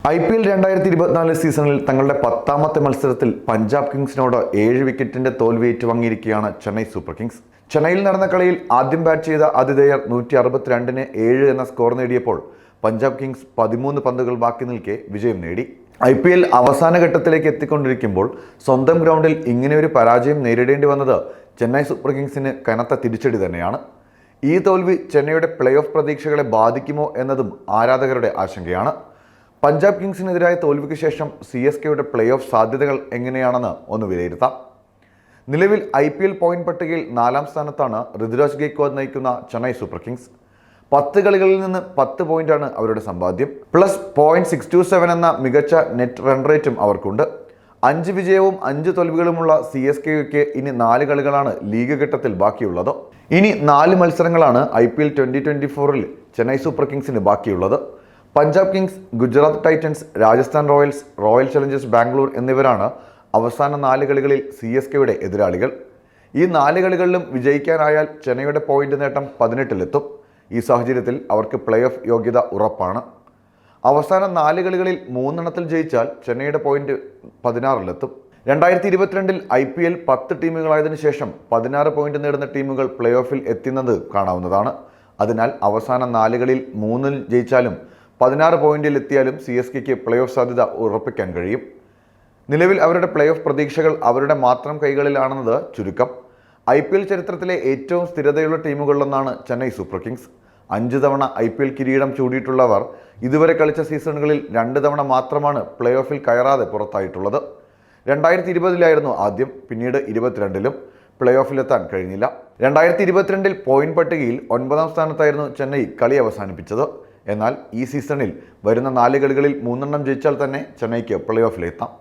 IPL 2024 സീസണിൽ തങ്ങളുടെ 10ാമത്തെ മത്സരത്തിൽ പഞ്ചാബ് കിങ്സിനോട് 7 വിക്കറ്റിന്റെ തോൽവി ഏറ്റുവാങ്ങിയിരിക്കുകയാണ് ചെന്നൈ സൂപ്പർ കിങ്സ്. ചെന്നൈയിൽ നടന്ന കളിയിൽ ആദ്യം ബാറ്റ് ചെയ്ത ആതിഥേയർ 162-ന് 7 എന്ന സ്കോർ നേടിയപ്പോൾ പഞ്ചാബ് കിങ്സ് 13 പന്തുകൾ ബാക്കി നിൽക്കെ വിജയം നേടി. IPL അവസാന ഘട്ടത്തിലേക്ക് എത്തിക്കൊണ്ടിരിക്കുമ്പോൾ സ്വന്തം ഗ്രൗണ്ടിൽ ഇങ്ങനെയൊരു പരാജയം നേരിടേണ്ടി വന്നത് ചെന്നൈ സൂപ്പർ കിങ്സിന് കനത്ത തിരിച്ചടി തന്നെയാണ്. ഈ തോൽവി ചെന്നൈയുടെ പ്ലേ ഓഫ് പ്രതീക്ഷകളെ ബാധിക്കുമോ എന്നതും ആരാധകരുടെ ആശങ്കയാണ്. പഞ്ചാബ് കിങ്സിനെതിരായ തോൽവിക്ക് ശേഷം CSKയുടെ പ്ലേ ഓഫ് സാധ്യതകൾ എങ്ങനെയാണെന്ന് ഒന്ന് വിലയിരുത്താം. നിലവിൽ IPL പോയിന്റ് പട്ടികയിൽ 4ാം സ്ഥാനത്താണ് ഋതുരാജ് ഗെയ്ക്വാദ് നയിക്കുന്ന ചെന്നൈ സൂപ്പർ കിങ്സ്. 10 കളികളിൽ നിന്ന് 10 പോയിന്റാണ് അവരുടെ സമ്പാദ്യം. പ്ലസ് .627 എന്ന മികച്ച നെറ്റ് റൺ റേറ്റും അവർക്കുണ്ട്. 5 വിജയവും 5 തോൽവികളുമുള്ള CSKയ്ക്ക് ഇനി 4 കളികളാണ് ലീഗ് ഘട്ടത്തിൽ ബാക്കിയുള്ളത്. ഇനി 4 മത്സരങ്ങളാണ് IPL 2024-ൽ ചെന്നൈ സൂപ്പർ കിങ്സിന് ബാക്കിയുള്ളത്. Punjab Kings, Gujarat Titans, Rajasthan Royals, royal Challengers Bangalore എന്നിവരാണ് അവസാന 4 കളികളിൽ CSKയുടെ എതിരാളികൾ. ഈ 4 കളികളിലും വിജയിക്കാനായാൽ ചെന്നൈയുടെ പോയിന്റ് നേട്ടം 18-ലെത്തും. ഈ സാഹചര്യത്തിൽ അവർക്ക് പ്ലേ ഓഫ് യോഗ്യത ഉറപ്പാണ്. അവസാന 4 കളികളിൽ 3 ജയിച്ചാൽ ചെന്നൈയുടെ പോയിന്റ് 16-ലെത്തും. 2022-ൽ IPL 10 ടീമുകളായതിനു ശേഷം 16 പോയിന്റ് നേടുന്ന ടീമുകൾ പ്ലേ ഓഫിൽ എത്തുന്നത് കാണാവുന്നതാണ്. അതിനാൽ അവസാന 4 കളിൽ 3 ജയിച്ചാലും 16 പോയിന്റിൽ എത്തിയാലും CSKയ്ക്ക് പ്ലേ ഓഫ് സാധ്യത ഉറപ്പിക്കാൻ കഴിയും. നിലവിൽ അവരുടെ പ്ലേ ഓഫ് പ്രതീക്ഷകൾ അവരുടെ മാത്രം കൈകളിലാണെന്നത് ചുരുക്കം. IPL ചരിത്രത്തിലെ ഏറ്റവും സ്ഥിരതയുള്ള ടീമുകളിലൊന്നാണ് ചെന്നൈ സൂപ്പർ കിങ്സ്. 5 തവണ IPL കിരീടം ചൂടിയിട്ടുള്ളവർ ഇതുവരെ കളിച്ച സീസണുകളിൽ 2 തവണ മാത്രമാണ് പ്ലേ ഓഫിൽ കയറാതെ പുറത്തായിട്ടുള്ളത്. 2020-ലായിരുന്നു ആദ്യം, പിന്നീട് 22-ലും പ്ലേ ഓഫിലെത്താൻ കഴിഞ്ഞില്ല. 2022-ൽ പോയിന്റ് പട്ടികയിൽ 9ാം സ്ഥാനത്തായിരുന്നു ചെന്നൈ കളി അവസാനിപ്പിച്ചത്. എന്നാൽ ഈ സീസണിൽ വരുന്ന 4 കളികളിൽ 3 ജയിച്ചാൽ തന്നെ ചെന്നൈക്ക് പ്ലേ ഓഫിലെത്താം.